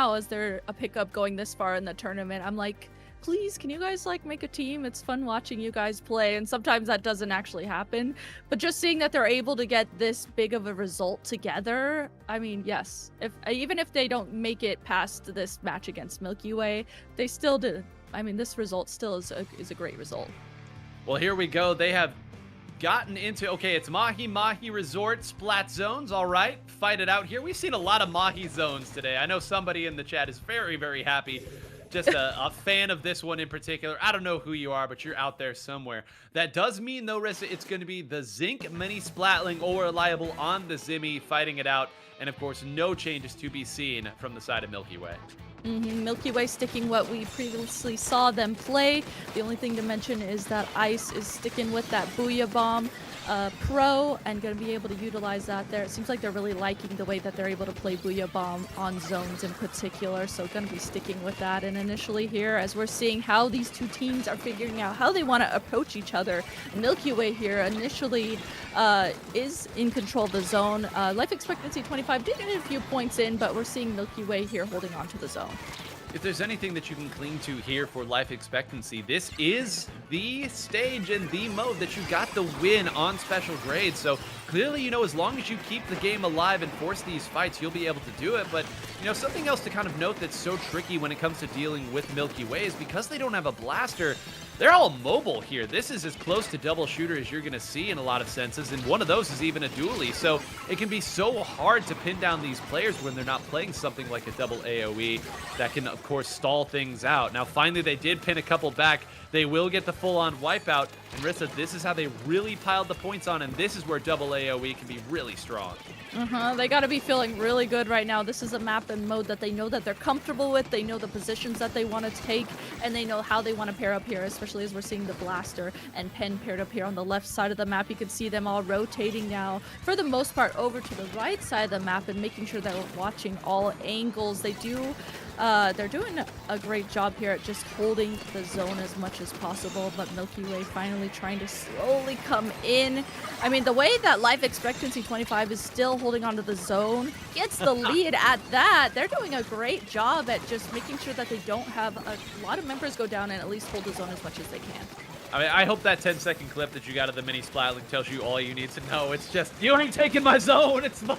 now as they're a pickup going this far in the tournament. I'm like, please, can you guys like make a team? It's fun watching you guys play, and sometimes that doesn't actually happen. But just seeing that they're able to get this big of a result together, I mean, yes. Even if they don't make it past this match against Milky Way, they still did. I mean, this result still is a great result. Well, here we go. They have gotten into, okay, it's Mahi Mahi Resort Splat Zones. All right, fight it out here. We've seen a lot of Mahi zones today. I know somebody in the chat is very, very happy. Just a fan of this one in particular. I don't know who you are, but you're out there somewhere. That does mean, though, Rissa, it's going to be the Zinc Mini Splatling or Reliable on the Zimmy fighting it out. And, of course, no changes to be seen from the side of Milky Way. Milky Way sticking what we previously saw them play. The only thing to mention is that Ice is sticking with that Booyah Bomb Pro and going to be able to utilize that there. It seems like they're really liking the way that they're able to play Booyah Bomb on zones in particular, so going to be sticking with that. And initially here, as we're seeing how these two teams are figuring out how they want to approach each other, Milky Way here initially is in control of the zone. Life expectancy 25 did get a few points in, but we're seeing Milky Way here holding on to the zone. If there's anything that you can cling to here for life expectancy, this is the stage and the mode that you got the win on special grades. So clearly, you know, as long as you keep the game alive and force these fights, you'll be able to do it. But, you know, something else to kind of note that's so tricky when it comes to dealing with Milky Way is because they don't have a blaster, they're all mobile here. This is as close to double shooter as you're going to see in a lot of senses, and one of those is even a dually. So it can be so hard to pin down these players when they're not playing something like a double AoE that can, of course, stall things out. Now, finally, they did pin a couple back. They will get the full-on wipeout. And Rissa, this is how they really piled the points on, and this is where double AoE can be really strong. They got to be feeling really good right now. This is a map and mode that they know that they're comfortable with. They know the positions that they want to take, and they know how they want to pair up here, especially as we're seeing the Blaster and Pen paired up here on the left side of the map. You can see them all rotating now, for the most part, over to the right side of the map and making sure that we're watching all angles. They're doing a great job here at just holding the zone as much as possible, but Milky Way finally trying to slowly come in. I mean, the way that Life Expectancy 25 is still holding onto the zone, gets the lead at that. They're doing a great job at just making sure that they don't have a lot of members go down and at least hold the zone as much as they can. I mean, I hope that 10-second clip that you got of the mini Splatling tells you all you need to know. It's just, you ain't taking my zone, it's mine.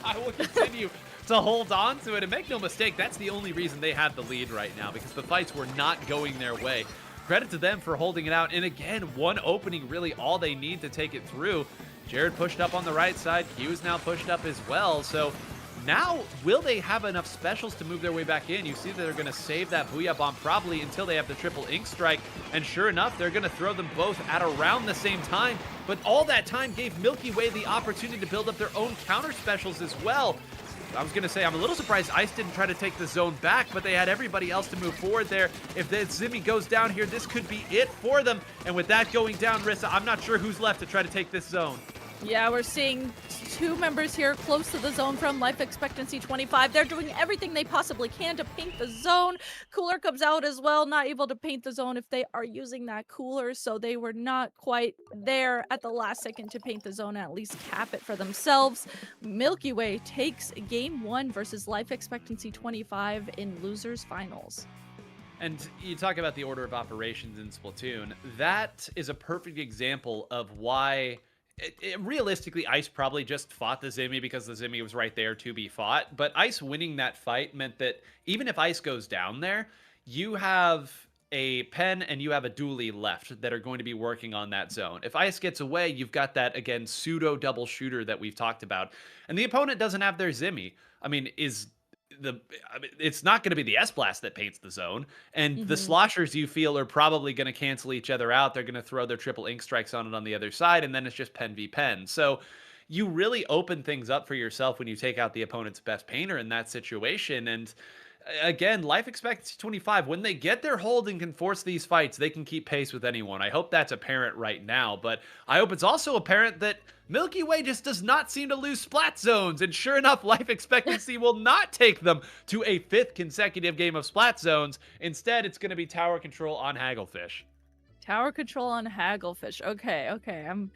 I will continue to hold on to it. And make no mistake, that's the only reason they have the lead right now, because the fights were not going their way. Credit to them for holding it out. And again, one opening, really all they need to take it through. Jared pushed up on the right side. Q is now pushed up as well. So now, will they have enough specials to move their way back in? You see that they're going to save that Booyah Bomb probably until they have the triple Ink Strike. And sure enough, they're going to throw them both at around the same time. But all that time gave Milky Way the opportunity to build up their own counter specials as well. I was going to say, I'm a little surprised Ice didn't try to take the zone back, but they had everybody else to move forward there. If the Zimmy goes down here, this could be it for them. And with that going down, Rissa, I'm not sure who's left to try to take this zone. Yeah, we're seeing two members here close to the zone from Life Expectancy 25. They're doing everything they possibly can to paint the zone. Cooler comes out as well, not able to paint the zone if they are using that cooler, so they were not quite there at the last second to paint the zone and at least cap it for themselves. Milky Way takes game one versus Life Expectancy 25 in losers finals. And you talk about the order of operations in Splatoon. That is a perfect example of why realistically, Ice probably just fought the Zimmy because the Zimmy was right there to be fought. But Ice winning that fight meant that even if Ice goes down there, you have a Pen and you have a dually left that are going to be working on that zone. If Ice gets away, you've got that, again, pseudo double shooter that we've talked about. And the opponent doesn't have their Zimmy. I mean, it's not going to be the S-Blast that paints the zone. And the sloshers, you feel, are probably going to cancel each other out. They're going to throw their triple Ink Strikes on it on the other side, and then it's just Pen v Pen. So you really open things up for yourself when you take out the opponent's best painter in that situation. And again, Life Expectancy 25, when they get their hold and can force these fights, they can keep pace with anyone. I hope that's apparent right now, but I hope it's also apparent that Milky Way just does not seem to lose splat zones, and sure enough, Life Expectancy will not take them to a 5th consecutive game of splat zones. Instead, it's going to be tower control on Hagglefish. Tower control on Hagglefish. Okay. I'm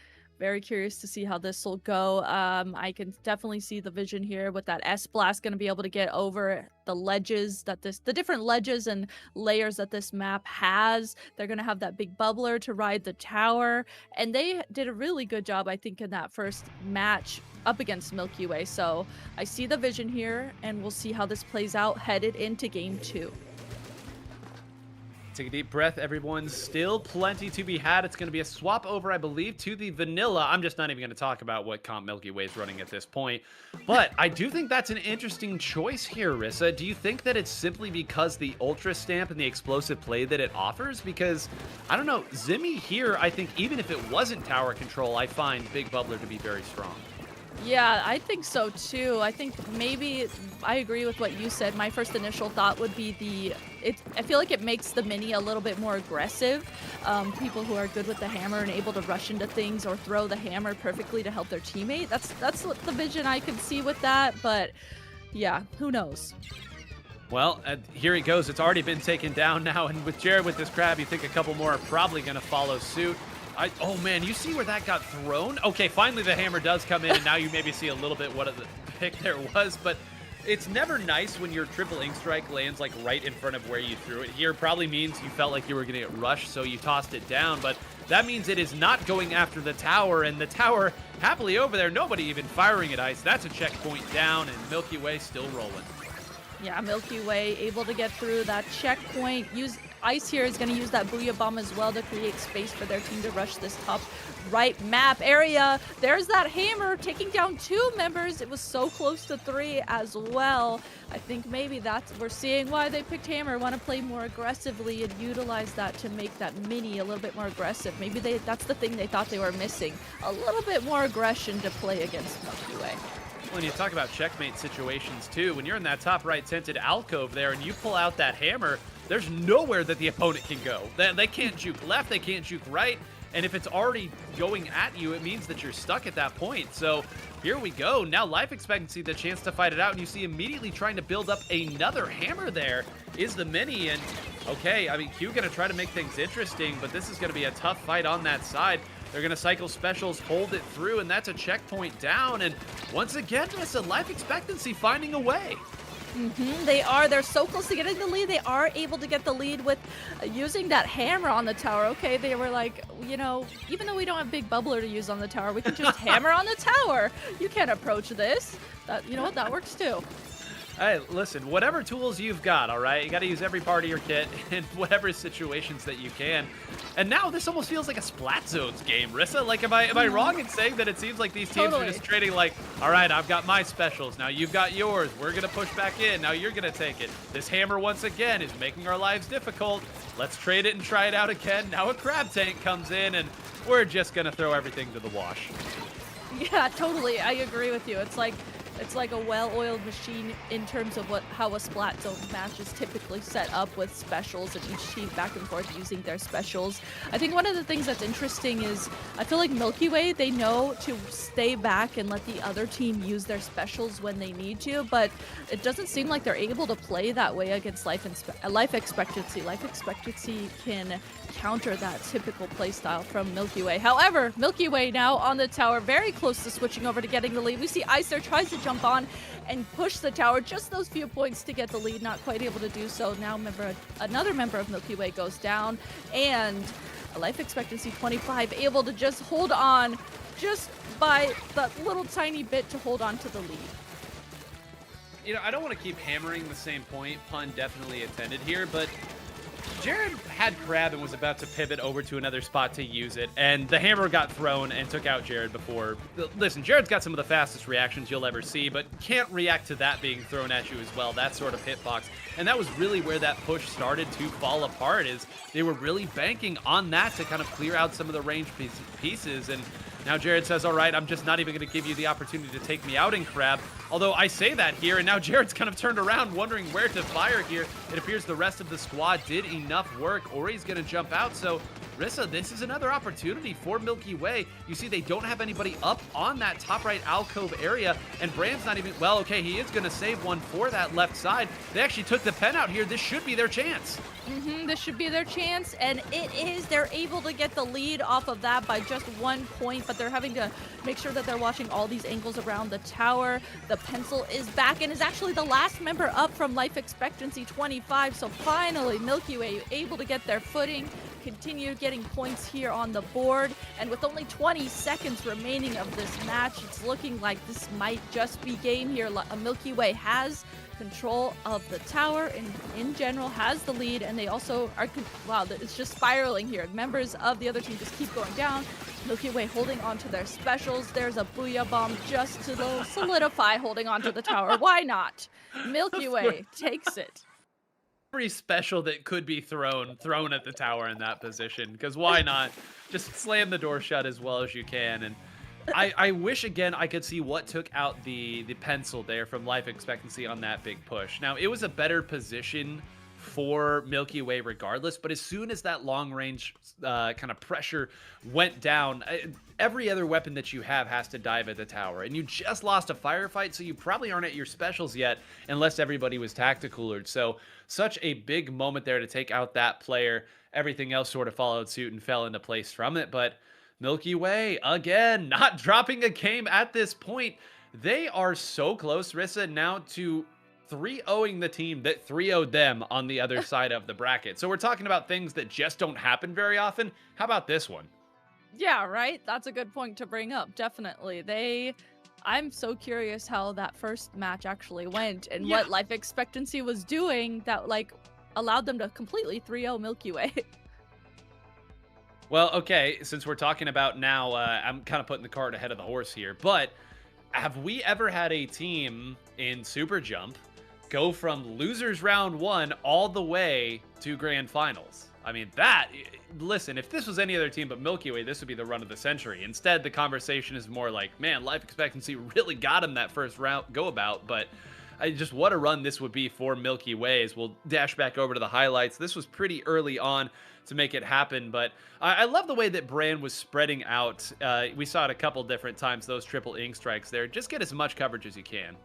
Very curious to see how this will go. I can definitely see the vision here with that S-Blast going to be able to get over the ledges that the different ledges and layers that this map has. They're going to have that big bubbler to ride the tower. And they did a really good job, I think, in that first match up against Milky Way. So I see the vision here, and we'll see how this plays out headed into game 2. Take a deep breath, everyone. Still plenty to be had. It's going to be a swap over, I believe, to the vanilla. I'm just not even going to talk about what comp Milky Way is running at this point. But I do think that's an interesting choice here, Rissa. Do you think that it's simply because the Ultra Stamp and the explosive play that it offers? Because, I don't know, Zimmy here, I think even if it wasn't tower control, I find Big Bubbler to be very strong. Yeah, I think so too. I think maybe I agree with what you said. My first initial thought would be I feel like it makes the mini a little bit more aggressive. People who are good with the hammer and able to rush into things or throw the hammer perfectly to help their teammate. That's what the vision I can see with that. But yeah, who knows? Well, here he goes. It's already been taken down now. And with Jared with this crab, you think a couple more are probably going to follow suit. Oh man, you see where that got thrown? Okay, finally the hammer does come in, and now you maybe see a little bit what the pick there was, but it's never nice when your triple ink strike lands like right in front of where you threw it. Here probably means you felt like you were going to get rushed, so you tossed it down, but that means it is not going after the tower, and the tower happily over there, nobody even firing at Ice. That's a checkpoint down, and Milky Way still rolling. Yeah, Milky Way able to get through that checkpoint. Ice here is going to use that Booyah Bomb as well to create space for their team to rush this top right map area. There's that hammer taking down 2 members. It was so close to 3 as well. I think maybe we're seeing why they picked hammer. Want to play more aggressively and utilize that to make that mini a little bit more aggressive. Maybe that's the thing they thought they were missing. A little bit more aggression to play against Milky Way. When you talk about checkmate situations too, when you're in that top right tinted alcove there and you pull out that hammer, there's nowhere that the opponent can go. They can't juke left, they can't juke right, and if it's already going at you, it means that you're stuck at that point. So here we go. Now life expectancy, the chance to fight it out, and you see immediately trying to build up another hammer there is the mini, and okay, I mean, Q gonna try to make things interesting, but this is gonna be a tough fight on that side. They're going to cycle specials, hold it through, and that's a checkpoint down. And once again, it's a life expectancy finding a way. They are. They're so close to getting the lead. They are able to get the lead with using that hammer on the tower. Okay, they were like, you know, even though we don't have Big Bubbler to use on the tower, we can just hammer on the tower. You can't approach this. You know what? That works too. Hey, listen, whatever tools you've got, all right? You got to use every part of your kit in whatever situations that you can. And now this almost feels like a Splat Zones game, Rissa. Like, am I wrong in saying that it seems like these teams are just trading like, all right, I've got my specials. Now you've got yours. We're going to push back in. Now you're going to take it. This hammer, once again, is making our lives difficult. Let's trade it and try it out again. Now a crab tank comes in, and we're just going to throw everything to the wash. Yeah, totally. I agree with you. It's like a well-oiled machine in terms of how a Splat Zone match is typically set up with specials and each team back and forth using their specials. I think one of the things that's interesting is I feel like Milky Way, they know to stay back and let the other team use their specials when they need to, but it doesn't seem like they're able to play that way against life expectancy. Life expectancy can counter that typical playstyle from Milky Way. However, Milky Way now on the tower, very close to switching over to getting the lead. We see Ice there tries to jump on and push the tower, just those few points to get the lead, not quite able to do so. Now another member of Milky Way goes down, and a life expectancy 25 able to just hold on just by that little tiny bit to hold on to the lead. You know, I don't want to keep hammering the same point, pun definitely intended here, but Jared had crab and was about to pivot over to another spot to use it, and the hammer got thrown and took out Jared before. Listen, Jared's got some of the fastest reactions you'll ever see, but can't react to that being thrown at you as well, that sort of hitbox. And that was really where that push started to fall apart, is they were really banking on that to kind of clear out some of the range pieces, and now Jared says, all right, I'm just not even going to give you the opportunity to take me out in crab. Although I say that here, and now Jared's kind of turned around wondering where to fire here. It appears the rest of the squad did enough work. Ori's going to jump out, so Rissa, this is another opportunity for Milky Way. You see, they don't have anybody up on that top right alcove area, and Brand's not even, well, okay, he is going to save one for that left side. They actually took the pen out here. This should be their chance. This should be their chance, and it is. They're able to get the lead off of that by just 1 point, but they're having to make sure that they're watching all these angles around the tower. The pencil is back and is actually the last member up from life expectancy 25, so finally Milky Way able to get their footing, continue getting points here on the board, and with only 20 seconds remaining of this match, it's looking like this might just be game here. Milky Way has control of the tower and in general has the lead, and they also are, wow, it's just spiraling here. Members of the other team just keep going down. Milky Way holding on to their specials. There's a booyah bomb just to solidify holding on to the tower. Why not? Milky Way takes it. Every special that could be thrown at the tower in that position, because why not just slam the door shut as well as you can. And I wish again I could see what took out the pencil there from life expectancy on that big push. Now it was a better position for Milky Way regardless, but as soon as that long range kind of pressure went down, every other weapon that you have has to dive at the tower, and you just lost a firefight, so you probably aren't at your specials yet unless everybody was tacticalered. So such a big moment there to take out that player. Everything else sort of followed suit and fell into place from it, but Milky Way, again, not dropping a game at this point. They are so close, Rissa, now to 3-0ing the team that 3-0'd them on the other side of the bracket. So we're talking about things that just don't happen very often. How about this one? Yeah, right? That's a good point to bring up. Definitely. I'm so curious how that first match actually went and what life expectancy was doing that, like, allowed them to completely 3-0 Milky Way. Well, okay, since we're talking about now, I'm kind of putting the cart ahead of the horse here, but have we ever had a team in SuperJump go from losers round 1 all the way to grand finals? I mean, listen, if this was any other team but Milky Way, this would be the run of the century. Instead, the conversation is more like, man, life expectancy really got him that first round go about, but just what a run this would be for Milky Way. As we'll dash back over to the highlights. This was pretty early on to make it happen, but I love the way that Brand was spreading out. We saw it a couple different times, those triple ink strikes there. Just get as much coverage as you can.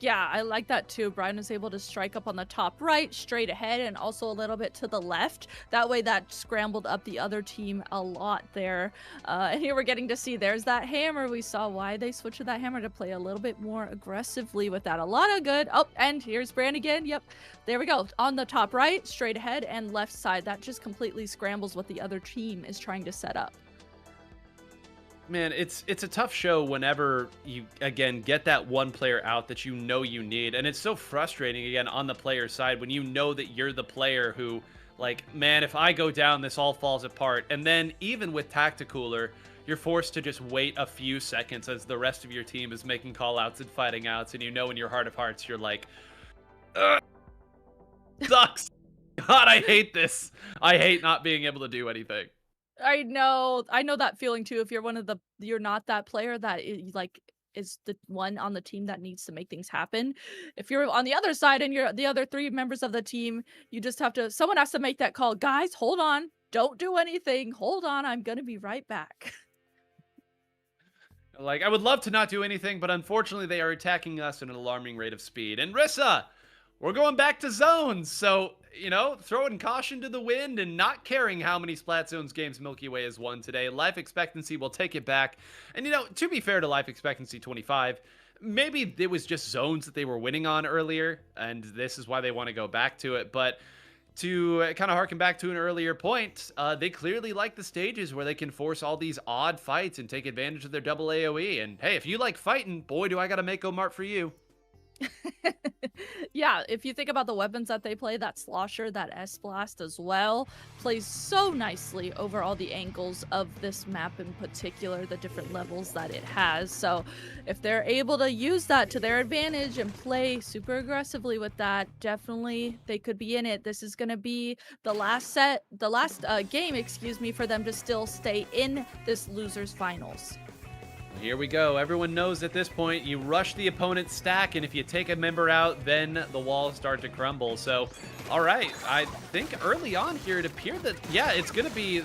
Yeah, I like that too. Brian was able to strike up on the top right, straight ahead, and also a little bit to the left. That way that scrambled up the other team a lot there. And here we're getting to see there's that hammer. We saw why they switched to that hammer to play a little bit more aggressively with that. A lot of good. Oh, and here's Brand again. Yep, there we go. On the top right, straight ahead, and left side. That just completely scrambles what the other team is trying to set up. Man, it's a tough show whenever you, again, get that one player out that you know you need. And it's so frustrating, again, on the player side when you know that you're the player who, like, man, if I go down, this all falls apart. And then even with Tacticooler, you're forced to just wait a few seconds as the rest of your team is making call-outs and fighting outs. And you know in your heart of hearts, you're like, ugh, sucks. God, I hate this. I hate not being able to do anything. I know that feeling too. If you're not that player that is the one on the team that needs to make things happen. If you're on the other side and you're the other 3 members of the team, you just have to, someone has to make that call. Guys, hold on. Don't do anything. Hold on. I'm going to be right back. Like, I would love to not do anything, but unfortunately they are attacking us at an alarming rate of speed. And Rissa, we're going back to zones. So, you know, throwing caution to the wind and not caring how many Splat Zones games Milky Way has won today. Life expectancy will take it back. And, you know, to be fair to life expectancy 25, maybe it was just zones that they were winning on earlier, and this is why they want to go back to it. But to kind of harken back to an earlier point, they clearly like the stages where they can force all these odd fights and take advantage of their double AoE. And hey, if you like fighting, boy, do I got a Mako Mart for you. Yeah, if you think about the weapons that they play, that Slosher, that S-Blast as well, plays so nicely over all the angles of this map in particular, the different levels that it has. So if they're able to use that to their advantage and play super aggressively with that, definitely they could be in it. This is going to be the last game, excuse me, for them to still stay in this losers finals. Here we go. Everyone knows at this point, you rush the opponent's stack, and if you take a member out, then the walls start to crumble. So, all right, I think early on here, it appeared that, yeah, it's going to be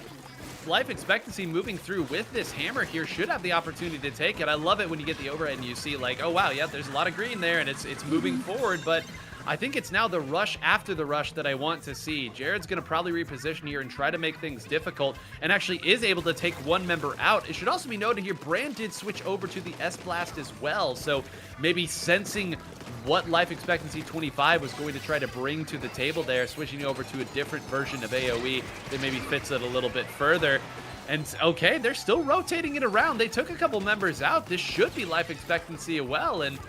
life expectancy moving through with this hammer here. Should have the opportunity to take it. I love it when you get the overhead and you see like, oh, wow, yeah, there's a lot of green there, and it's moving forward, but I think it's now the rush after the rush that I want to see. Jared's going to probably reposition here and try to make things difficult, and actually is able to take one member out. It should also be noted here, Brand did switch over to the S-Blast as well, so maybe sensing what life expectancy 25 was going to try to bring to the table there, switching over to a different version of AoE that maybe fits it a little bit further. And okay, they're still rotating it around. They took a couple members out. This should be life expectancy well, and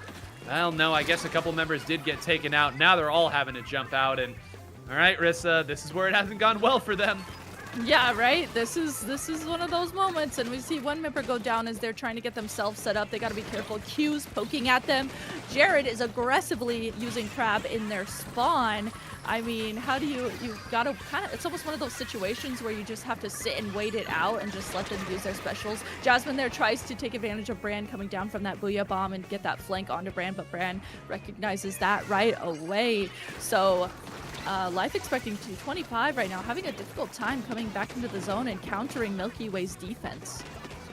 well, no, I guess a couple members did get taken out. Now they're all having to jump out, and all right, Rissa, this is where it hasn't gone well for them. Yeah, right. This is one of those moments, and we see one member go down as they're trying to get themselves set up. They got to be careful. Q's poking at them. Jared is aggressively using Crab in their spawn. I mean, how do you gotta kind of, it's almost one of those situations where you just have to sit and wait it out and just let them use their specials. Jasmine there tries to take advantage of Brand coming down from that Booyah Bomb and get that flank onto Brand, but Brand recognizes that right away. So life expecting to 25 right now, having a difficult time coming back into the zone and countering Milky Way's defense.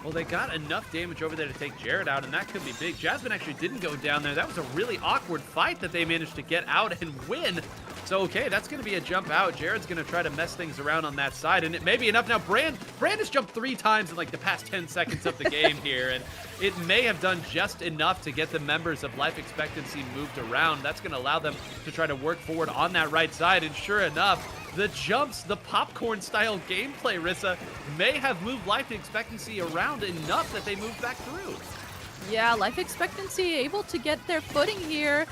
Well, they got enough damage over there to take Jared out, and that could be big. Jasmine actually didn't go down there. That was a really awkward fight that they managed to get out and win. So, okay, that's going to be a jump out. Jared's going to try to mess things around on that side, and it may be enough. Now, Brand has jumped 3 times in, like, the past 10 seconds of the game here, and it may have done just enough to get the members of life expectancy moved around. That's going to allow them to try to work forward on that right side, and sure enough, the jumps, the popcorn-style gameplay, Rissa, may have moved life expectancy around enough that they moved back through. Yeah, life expectancy able to get their footing here.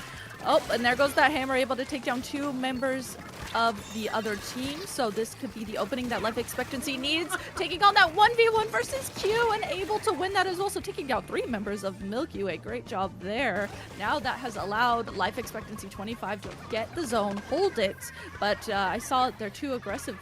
Oh, and there goes that hammer, able to take down 2 members of the other team. So this could be the opening that life expectancy needs. Taking on that 1v1 versus Q and able to win that as well. So taking down 3 members of Milky Way. Great job there. Now that has allowed life expectancy 25 to get the zone, hold it. But I saw their 2 aggressive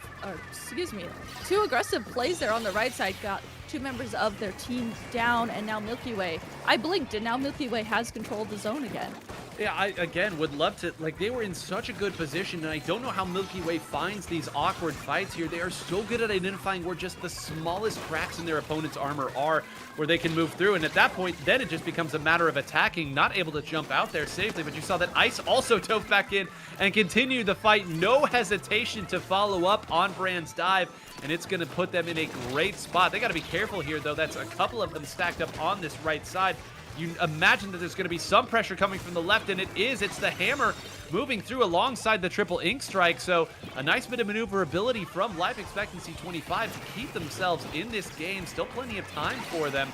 plays there on the right side. Got 2 members of their team down, and now Milky Way. I blinked, and now Milky Way has controlled the zone again. Yeah, I, again, would love to, like, they were in such a good position, and I don't know how Milky Way finds these awkward fights here. They are so good at identifying where just the smallest cracks in their opponent's armor are, where they can move through, and at that point, then it just becomes a matter of attacking, not able to jump out there safely, but you saw that Ice also dove back in and continued the fight. No hesitation to follow up on Brand's dive, and it's going to put them in a great spot. They got to be careful here, though. That's a couple of them stacked up on this right side. You imagine that there's going to be some pressure coming from the left, and it is. It's the hammer moving through alongside the triple ink strike. So a nice bit of maneuverability from life expectancy 25 to keep themselves in this game. Still plenty of time for them.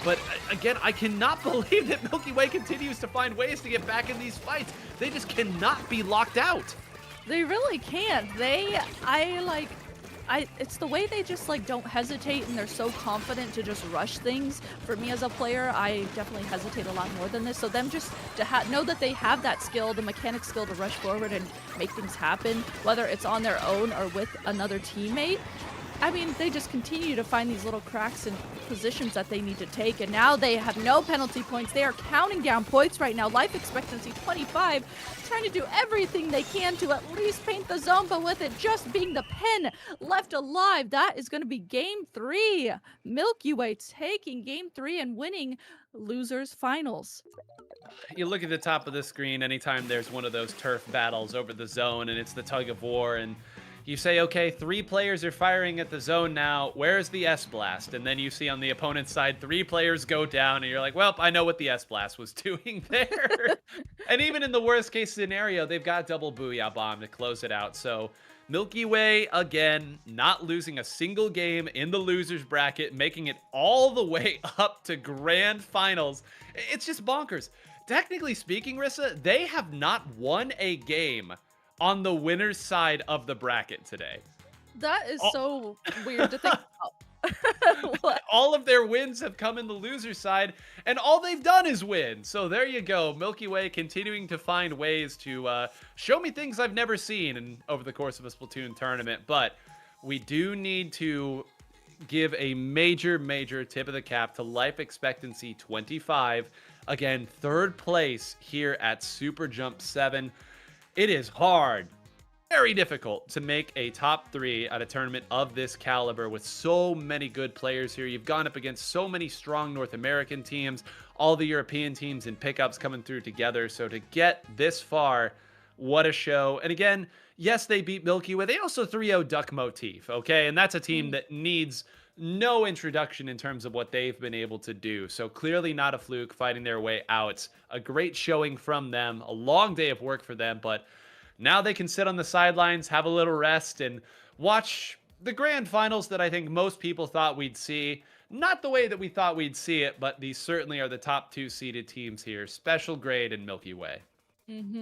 But again, I cannot believe that Milky Way continues to find ways to get back in these fights. They just cannot be locked out. They really can't. It's the way they just like don't hesitate, and they're so confident to just rush things. For me as a player, I definitely hesitate a lot more than this. So them just to know that they have that skill, the mechanic skill to rush forward and make things happen, whether it's on their own or with another teammate. I mean, they just continue to find these little cracks in positions that they need to take, and now they have no penalty points. They are counting down points right now. Life expectancy 25, trying to do everything they can to at least paint the zone, but with it just being the pen left alive, that is going to be game 3. Milky Way taking game 3 and winning losers finals. You look at the top of the screen anytime there's one of those turf battles over the zone, and it's the tug of war, and you say, okay, 3 players are firing at the zone now. Where's the S-Blast? And then you see on the opponent's side, 3 players go down, and you're like, well, I know what the S-Blast was doing there. And even in the worst case scenario, they've got double Booyah Bomb to close it out. So Milky Way, again, not losing a single game in the losers bracket, making it all the way up to grand finals. It's just bonkers. Technically speaking, Rissa, they have not won a game on the winner's side of the bracket today. That is so weird to think about. All of their wins have come in the loser side, and all they've done is win. So there you go. Milky Way continuing to find ways to show me things I've never seen over the course of a Splatoon tournament. But we do need to give a major, major tip of the cap to Life Expectancy 25. Again, third place here at Super Jump 7. It is hard, very difficult to make a top 3 at a tournament of this caliber with so many good players here. You've gone up against so many strong North American teams, all the European teams and pickups coming through together. So to get this far, what a show. And again, yes, they beat Milky Way. They also 3-0 Duck Motif, okay? And that's a team that needs no introduction in terms of what they've been able to do. So clearly not a fluke, fighting their way out. A great showing from them, a long day of work for them, but now they can sit on the sidelines, have a little rest, and watch the grand finals that I think most people thought we'd see. Not the way that we thought we'd see it, but these certainly are the top 2 seeded teams here. Special grade and Milky Way. Mhm.